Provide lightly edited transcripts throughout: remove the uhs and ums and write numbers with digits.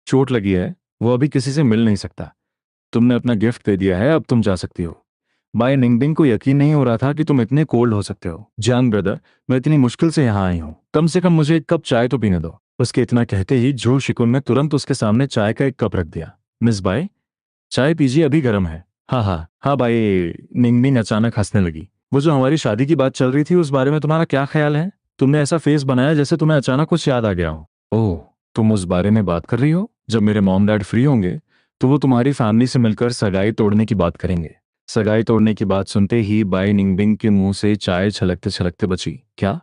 चोट लगी है, वो अभी किसी से मिल नहीं सकता। तुमने अपना गिफ्ट दे दिया है, अब तुम जा सकती हो। भाई निंगबिंग को यकीन नहीं हो रहा था कि तुम इतने कोल्ड हो सकते हो। जान ब्रदर, मैं इतनी मुश्किल से यहाँ आई हूँ, कम से कम मुझे एक कप चाय तो पीने दो। उसके इतना कहते ही जो शिकुन ने तुरंत उसके सामने चाय का एक कप रख दिया। मिस बाई, चाय पीजिए, अभी गर्म है। हाँ हाँ हाँ भाई। निंगबिंग अचानक हंसने लगी। वो जो हमारी शादी की बात चल रही थी उस बारे में तुम्हारा क्या ख्याल है? तुमने ऐसा फेस बनाया जैसे तुम्हें अचानक कुछ याद आ गया हो। ओह, तुम उस बारे में बात कर रही हो? जब मेरे मॉम डैड फ्री होंगे तो वो तुम्हारी फैमिली से मिलकर सगाई तोड़ने की बात करेंगे। सगाई तोड़ने की बात सुनते ही बाई निंगबिंग के मुंह से चाय छलकते छलकते बची। क्या?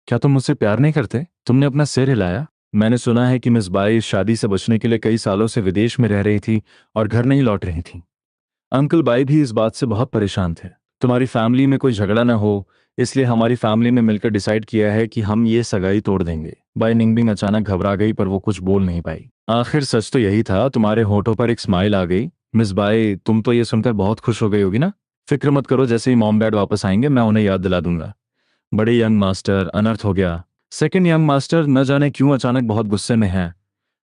क्या तुम मुझसे प्यार नहीं करते? तुमने अपना सिर हिलाया। मैंने सुना है कि मिस बाई इस शादी से बचने के लिए कई सालों से विदेश में रह रही थी और घर नहीं लौट रही थी। अंकल बाई भी इस बात से बहुत परेशान थे। तुम्हारी फैमिली में कोई झगड़ा ना हो, इसलिए हमारी फैमिली ने मिलकर डिसाइड किया है कि हम ये सगाई तोड़ देंगे। बाई निंगबिंग अचानक घबरा गई पर वो कुछ बोल नहीं पाई। आखिर सच तो यही था। तुम्हारे होठों पर एक स्माइल आ गई। मिस बाई, तुम तो ये सुनकर बहुत खुश हो गई होगी ना? फिक्र मत करो, जैसे ही मॉम डैड वापस आएंगे मैं उन्हें याद दिला दूंगा। बड़े यंग मास्टर, अनर्थ हो गया। सेकंड यंग मास्टर न जाने क्यों अचानक बहुत गुस्से में हैं।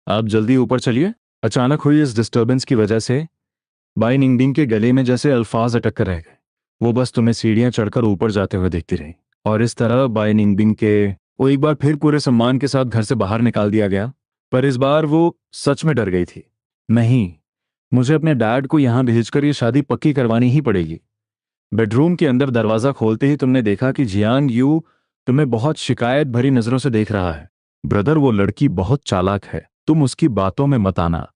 आप जल्दी ऊपर चलिए। अचानक हुई इस डिस्टरबेंस की वजह से बाई निंगबिंग के गले में जैसे अल्फाज अटक कर रह गए। वो बस तुम्हें सीढ़ियां चढ़कर ऊपर जाते हुए देखती रही। और इस तरह बाई निंगबिंग के वो एक बार फिर पूरे सम्मान के साथ घर से बाहर निकाल दिया गया। पर इस बार वो सच में डर गई थी। नहीं, मुझे अपने डैड को यहाँ भेजकर ये शादी पक्की करवानी ही पड़ेगी। बेडरूम के अंदर दरवाजा खोलते ही तुमने देखा कि जियांग यू तुम्हें बहुत शिकायत भरी नजरों से देख रहा है। ब्रदर, वो लड़की बहुत चालाक है, तुम उसकी बातों में मत आना।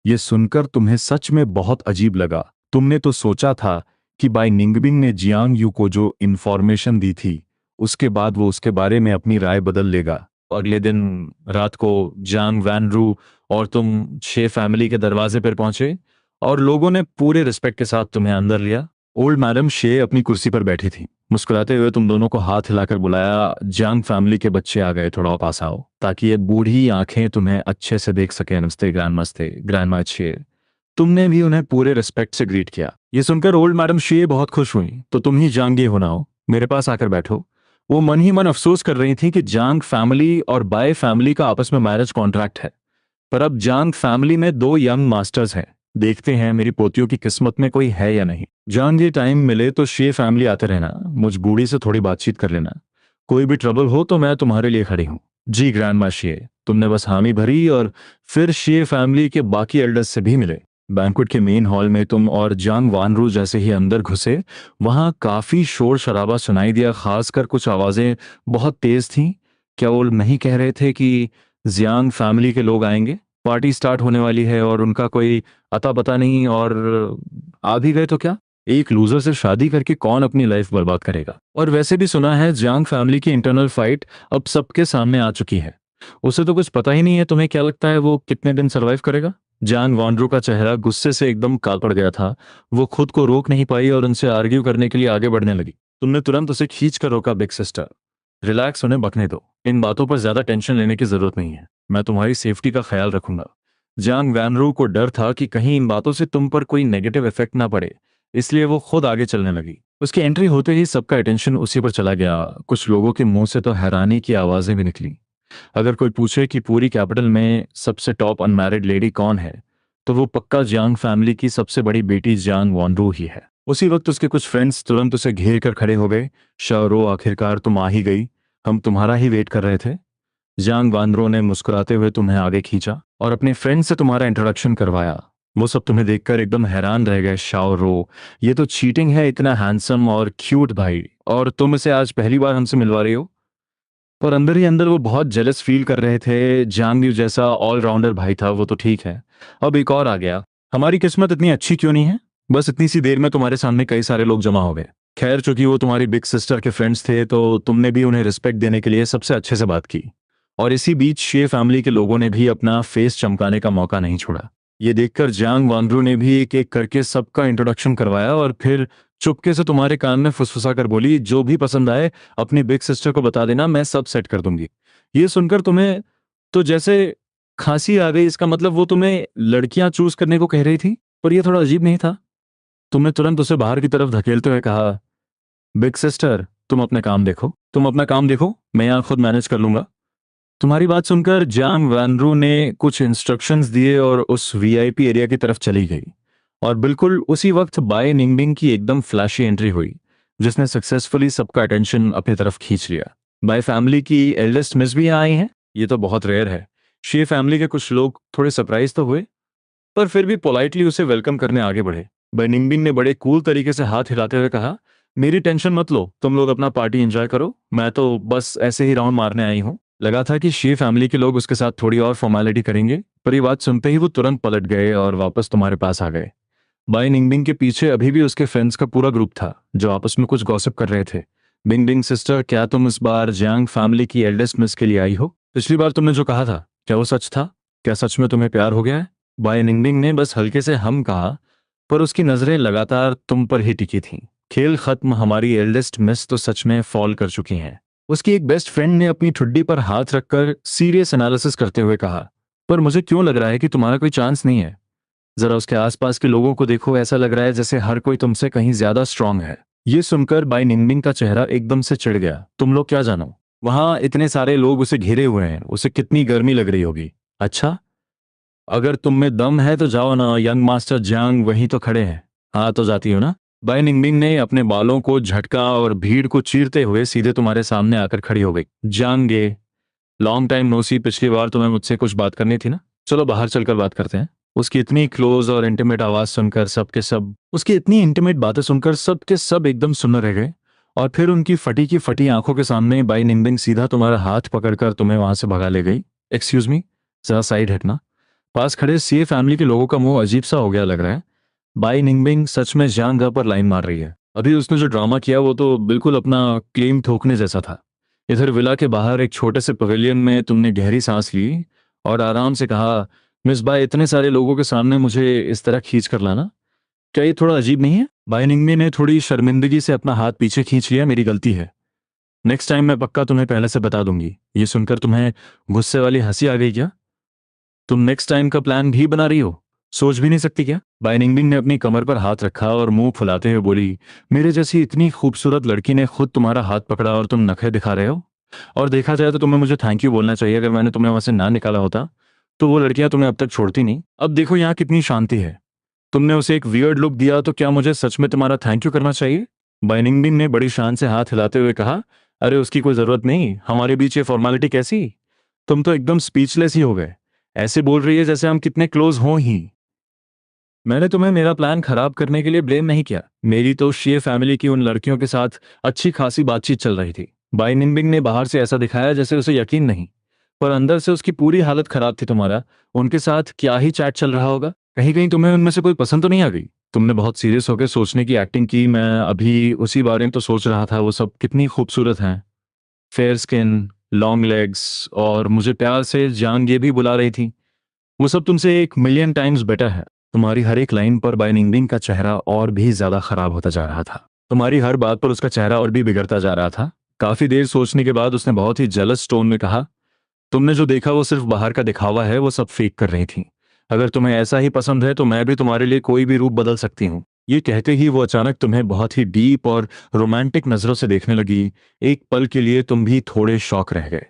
ये सुनकर तुम्हें सच में बहुत अजीब लगा। तुमने तो सोचा था कि बाई निंगबिंग ने जियांग यू को जो इन्फॉर्मेशन दी थी उसके बाद वो उसके बारे में अपनी राय बदल लेगा। अगले दिन रात को जांग वैनरू और तुम शे फैमिली के दरवाजे पर पहुंचे और लोगों ने पूरे रिस्पेक्ट के साथ तुम्हें अंदर लिया। ओल्ड मैडम शे अपनी कुर्सी पर बैठी थी। मुस्कुराते हुए तुम दोनों को हाथ हिलाकर बुलाया। जांग फैमिली के बच्चे आ गए, थोड़ा पास आओ ताकि ये बूढ़ी आंखें तुम्हें अच्छे से देख सके। नमस्ते नमस्ते ग्रैंडमा शे। तुमने भी उन्हें पूरे रिस्पेक्ट से ग्रीट किया। ये सुनकर ओल्ड मैडम शे बहुत खुश हुई। तो तुम ही जांग ये होना हो, मेरे पास आकर बैठो। वो मन ही मन अफसोस कर रही थी कि जांग फैमिली और बाय फैमिली का आपस में मैरिज कॉन्ट्रैक्ट है, पर अब जांग फैमिली में दो यंग मास्टर्स हैं। देखते हैं मेरी पोतियों की किस्मत में कोई है या नहीं। जान जी, टाइम मिले तो शे फैमिली आते रहना, मुझ बूढ़ी से थोड़ी बातचीत कर लेना। कोई भी ट्रबल हो तो मैं तुम्हारे लिए खड़ी हूँ। जी ग्रैंडमा शे। तुमने बस हामी भरी और फिर शे फैमिली के बाकी एल्डर्स से भी मिले। बैंक्वेट के मेन हॉल में तुम और जांग वानरू जैसे ही अंदर घुसे वहां काफी शोर शराबा सुनाई दिया, खासकर कुछ आवाजें बहुत तेज थीं। क्या वो नहीं कह रहे थे कि जियांग फैमिली के लोग आएंगे, पार्टी स्टार्ट होने वाली है और उनका कोई अता पता नहीं, और आ भी गए तो क्या? एक लूजर से शादी करके कौन अपनी लाइफ बर्बाद करेगा? और वैसे भी सुना है जियांग फैमिली की इंटरनल फाइट अब सबके सामने आ चुकी है। उसे तो कुछ पता ही नहीं है। तुम्हें क्या लगता है वो कितने दिन सरवाइव करेगा? जान वॉन्ड्रू का चेहरा गुस्से से एकदम काल पड़ गया था। वो खुद को रोक नहीं पाई और उनसे आर्ग्यू करने के लिए आगे बढ़ने लगी। तुमने तुरंत उसे खींच कर रोका। बिग सिस्टर, रिलैक्स, उन्हें बकने दो। इन बातों पर ज्यादा टेंशन लेने की जरूरत नहीं है। मैं तुम्हारी सेफ्टी का ख्याल रखूंगा। जांग वैनरू को डर था कि कहीं इन बातों से तुम पर कोई नेगेटिव इफेक्ट ना पड़े, इसलिए वो खुद आगे चलने लगी। उसकी एंट्री होते ही सबका अटेंशन उसी पर चला गया। कुछ लोगों के मुंह से तो हैरानी की आवाजें भी निकली। अगर कोई पूछे कि पूरी कैपिटल में सबसे टॉप अनमैरिड लेडी कौन है, तो वो पक्का जियांग फैमिली की सबसे बड़ी बेटी जियांग वॉन्ड्रू ही है। उसी वक्त उसके कुछ फ्रेंड्स तुरंत उसे घेर कर खड़े हो गए। शाओरो, आखिरकार तुम आ ही गई, हम तुम्हारा ही वेट कर रहे थे। जियांग वानरो ने मुस्कुराते हुए तुम्हें आगे खींचा और अपने फ्रेंड से तुम्हारा इंट्रोडक्शन करवाया। वो सब तुम्हें देखकर एकदम हैरान रह गए। शाओरो, ये तो चीटिंग है, इतना हैंडसम और क्यूट भाई, और तुम इसे आज पहली बार हमसे मिलवा रही हो। पर अंदर ही अंदर वो बहुत जेलस फील कर रहे थे। जांग यू जैसा ऑलराउंडर भाई था वो तो ठीक है, अब एक और आ गया। हमारी किस्मत इतनी अच्छी क्यों नहीं है? बस इतनी सी देर में तुम्हारे सामने कई सारे लोग जमा हो गए। खैर, चूंकि वो तुम्हारी बिग सिस्टर के फ्रेंड्स थे तो तुमने भी उन्हें रिस्पेक्ट देने के लिए सबसे अच्छे से बात की। और इसी बीच शे फैमिली के लोगों ने भी अपना फेस चमकाने का मौका नहीं छोड़ा। ये देखकर जांग वानरू ने भी एक एक करके सबका इंट्रोडक्शन करवाया और फिर चुपके से तुम्हारे कान में फुसफुसा कर बोली, जो भी पसंद आए अपनी बिग सिस्टर को बता देना, मैं सब सेट कर दूंगी। ये सुनकर तुम्हें तो जैसे खांसी आ गई। इसका मतलब वो तुम्हें लड़कियां चूज करने को कह रही थी? पर यह थोड़ा अजीब नहीं था? तुमने तुरंत उसे बाहर की तरफ धकेलते हुए कहा, बिग सिस्टर तुम अपने काम देखो, तुम अपना काम देखो, मैं यहाँ खुद मैनेज कर लूंगा। तुम्हारी बात सुनकर जांग वैनरू ने कुछ इंस्ट्रक्शंस दिए और उस वीआईपी एरिया की तरफ चली गई। और बिल्कुल उसी वक्त बाय निंगबिंग की एकदम फ्लैशी एंट्री हुई, जिसने सक्सेसफुली सबका अटेंशन अपनी तरफ खींच लिया। बाय फैमिली की एल्डेस्ट मिस भी यहाँ आई हैं। ये तो बहुत रेयर है। शी फैमिली के कुछ लोग थोड़े सरप्राइज तो हुए, पर फिर भी पोलाइटली उसे वेलकम करने आगे बढ़े। बाय निंगबिंग ने बड़े कूल तरीके से हाथ हिलाते हुए कहा, मेरी टेंशन मत लो, तुम लोग अपना पार्टी एंजॉय करो, मैं तो बस ऐसे ही राउंड मारने आई हूँ। लगा था कि शी फैमिली के लोग उसके साथ थोड़ी और फॉर्मेलिटी करेंगे, पर ये बात सुनते ही वो तुरंत पलट गए और वापस तुम्हारे पास आ गए। बाय निंगबिंग के पीछे अभी भी उसके फ्रेंड्स का पूरा ग्रुप था, जो आपस में कुछ गॉसिप कर रहे थे। बिंग सिस्टर, क्या तुम इस बार जियांग फैमिली की एल्डेस्ट मिस के लिए आई हो? पिछली बार तुमने जो कहा था, क्या वो सच था? क्या सच में तुम्हें प्यार हो गया है? बाय निंगबिंग ने बस हल्के से हम कहा, पर उसकी नजरें लगातार तुम पर ही टिकी थीं। खेल खत्म, हमारी एल्डेस्ट मिस तो सच में फॉल कर चुकी हैं। उसकी एक बेस्ट फ्रेंड ने अपनी ठुड्डी पर हाथ रखकर सीरियस एनालिसिस करते हुए कहा, पर मुझे क्यों लग रहा है कि तुम्हारा कोई चांस नहीं है। जरा उसके आसपास के लोगों को देखो, ऐसा लग रहा है जैसे हर कोई तुमसे कहीं ज्यादा स्ट्रांग है। ये सुनकर बाय निंगबिंग का चेहरा एकदम से चिढ़ गया। तुम लोग क्या जानो, वहां इतने सारे लोग उसे घेरे हुए हैं, उसे कितनी गर्मी लग रही होगी। अच्छा, अगर तुम में दम है तो जाओ ना, यंग मास्टर जांग वहीं तो खड़े हैं। हाँ तो जाती हो ना? बाय निंगबिंग ने अपने बालों को झटका और भीड़ को चीरते हुए सीधे तुम्हारे सामने आकर खड़ी हो गई। जांगे, लॉन्ग टाइम नो सी, पिछली बार तुम्हें मुझसे कुछ बात करनी थी ना? चलो बाहर चलकर बात करते हैं। उसकी इतनी क्लोज और इंटीमेट आवाज सुनकर सबके सब उसकी इतनी इंटीमेट बातें सुनकर सबके सब एकदम सुन्न रह गए। और फिर उनकी फटी की फटी आंखों के सामने बाई निंगबिंग सीधा तुम्हारा हाथ पकड़कर तुम्हें वहां से भगा ले गई। एक्सक्यूज मी, जरा साइड हटना। पास खड़े सीए फैमिली के लोगों का मुंह अजीब सा हो गया लग रहा है। बाई निंगबिंग सच में जांग पर लाइन मार रही है। अभी उसने जो ड्रामा किया वो तो बिल्कुल अपना क्लेम ठोकने जैसा था। इधर विला के बाहर एक छोटे से पवेलियन में तुमने गहरी सांस ली और आराम से कहा, मिस बाय, इतने सारे लोगों के सामने मुझे इस तरह खींच कर लाना, क्या ये थोड़ा अजीब नहीं है? बाय निंगमी ने थोड़ी शर्मिंदगी से अपना हाथ पीछे खींच लिया। मेरी गलती है, नेक्स्ट टाइम मैं पक्का तुम्हें पहले से बता दूंगी। ये सुनकर तुम्हें गुस्से वाली हंसी आ गई क्या? तुम नेक्स्ट टाइम का प्लान भी बना रही हो? सोच भी नहीं सकती क्या? बाय निंगबिंग ने अपनी कमर पर हाथ रखा और मुंह फुलाते हुए बोली, मेरे जैसी इतनी खूबसूरत लड़की ने खुद तुम्हारा हाथ पकड़ा और तुम नखरे दिखा रहे हो? और देखा जाए तो तुम्हें मुझे थैंक यू बोलना चाहिए। अगर मैंने तुम्हें वहां से ना निकाला होता तो वो लड़कियां तुम्हें अब तक छोड़ती नहीं। अब देखो यहाँ कितनी शांति है। तुमने उसे एक वियर्ड लुक दिया, तो क्या मुझे सच में तुम्हारा थैंक यू करना चाहिए? बाय निंगबिंग ने बड़ी शान से हाथ हिलाते हुए कहा, अरे उसकी कोई जरूरत नहीं, हमारे बीच ये फॉर्मेलिटी कैसी? तुम तो एकदम स्पीचलेस ही हो गए। ऐसे बोल रही है जैसे हम कितने क्लोज हों ही। मैंने तुम्हें मेरा प्लान खराब करने के लिए ब्लेम नहीं किया। मेरी तो शेर फैमिली की उन लड़कियों के साथ अच्छी खासी बातचीत चल रही थी। बाय निंगबिंग ने बाहर से ऐसा दिखाया जैसे उसे यकीन नहीं, पर अंदर से उसकी पूरी हालत खराब थी। तुम्हारा उनके साथ क्या ही चैट चल रहा होगा। कहीं कहीं तुम्हें उनमें से कोई पसंद तो नहीं आ गई? तुमने बहुत सीरियस होकर सोचने की एक्टिंग की। मैं अभी उसी बारे में तो सोच रहा था, वो सब कितनी खूबसूरत हैं, फेयर स्किन, लॉन्ग लेग्स, और मुझे प्यार से जान ये भी बुला रही थी। वो सब तुमसे 1 मिलियन टाइम्स बेटर है। तुम्हारी हर एक लाइन पर बाय निंगबिंग का चेहरा और भी ज्यादा खराब होता जा रहा था। तुम्हारी हर बात पर उसका चेहरा और भी बिगड़ता जा रहा था। काफी देर सोचने के बाद उसने बहुत ही जेलस टोन में कहा, तुमने जो देखा वो सिर्फ बाहर का दिखावा है, वो सब फेक कर रही थी। अगर तुम्हें ऐसा ही पसंद है तो मैं भी तुम्हारे लिए कोई भी रूप बदल सकती हूँ। ये कहते ही वो अचानक तुम्हें बहुत ही डीप और रोमांटिक नजरों से देखने लगी। एक पल के लिए तुम भी थोड़े शॉक रह गए।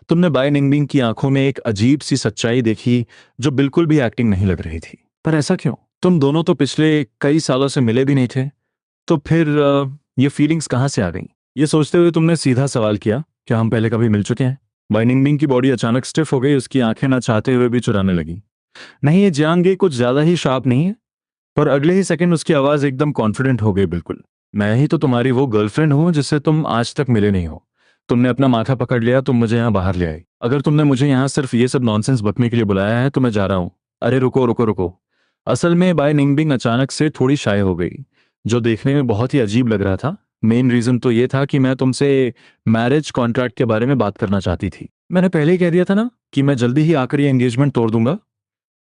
तुमने बाय निंगबिंग की आंखों में एक अजीब सी सच्चाई देखी, जो बिल्कुल भी एक्टिंग नहीं लग रही थी। पर ऐसा क्यों? तुम दोनों तो पिछले कई सालों से मिले भी नहीं थे, तो फिर ये फीलिंग्स कहाँ से आ गई? ये सोचते हुए तुमने सीधा सवाल किया, क्या हम पहले कभी मिल चुके हैं? बाय निंगबिंग की बॉडी अचानक स्टिफ हो गई। उसकी आंखें ना चाहते हुए भी चुराने लगी। नहीं, ये जियांग कुछ ज्यादा ही शार्प नहीं है। पर अगले ही सेकंड उसकी आवाज एकदम कॉन्फिडेंट हो गई। बिल्कुल, मैं ही तो तुम्हारी वो गर्लफ्रेंड हूँ जिससे तुम आज तक मिले नहीं हो। तुमने अपना माथा पकड़ लिया, तुम मुझे यहाँ बाहर ले आई। अगर तुमने मुझे यहाँ सिर्फ ये सब नॉनसेंस बकने के लिए बुलाया है तो मैं जा रहा हूँ। अरे रुको रुको रुको। असल में बाय निंगबिंग अचानक से थोड़ी शाय हो गई, जो देखने में बहुत ही अजीब लग रहा था। मेन रीजन तो ये था कि मैं तुमसे मैरिज कॉन्ट्रैक्ट के बारे में बात करना चाहती थी। मैंने पहले ही कह दिया था ना कि मैं जल्दी ही आकर ये एंगेजमेंट तोड़ दूंगा।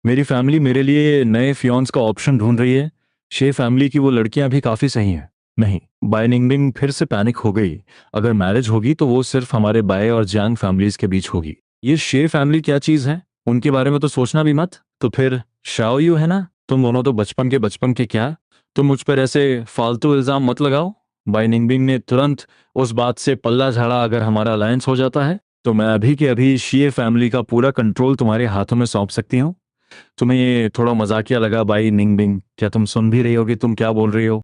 मेरी फैमिली मेरे लिए नए फियोन्स का ऑप्शन ढूंढ रही है। शे फैमिली की वो लड़कियां भी काफी सही हैं। नहीं, बाय निंगबिंग फिर से पैनिक हो गई। अगर मैरिज होगी तो वो सिर्फ हमारे बाय और जांग फैमिलीज के बीच होगी। ये शे फैमिली क्या चीज है, उनके बारे में तो सोचना भी मत। तो फिर शाओ यू है ना, तुम दोनों तो बचपन के क्या। तुम मुझ पर ऐसे फालतू इल्जाम मत लगाओ। बाय निंगबिंग ने तुरंत उस बात से पल्ला झाड़ा। अगर हमारा अलायंस हो जाता है तो मैं अभी के अभी शीए फैमिली का पूरा कंट्रोल तुम्हारे हाथों में सौंप सकती हूँ। तुम्हें ये थोड़ा मजाकिया लगा बाई निंगबिंग? क्या तुम सुन भी रही हो कि तुम क्या बोल रही हो?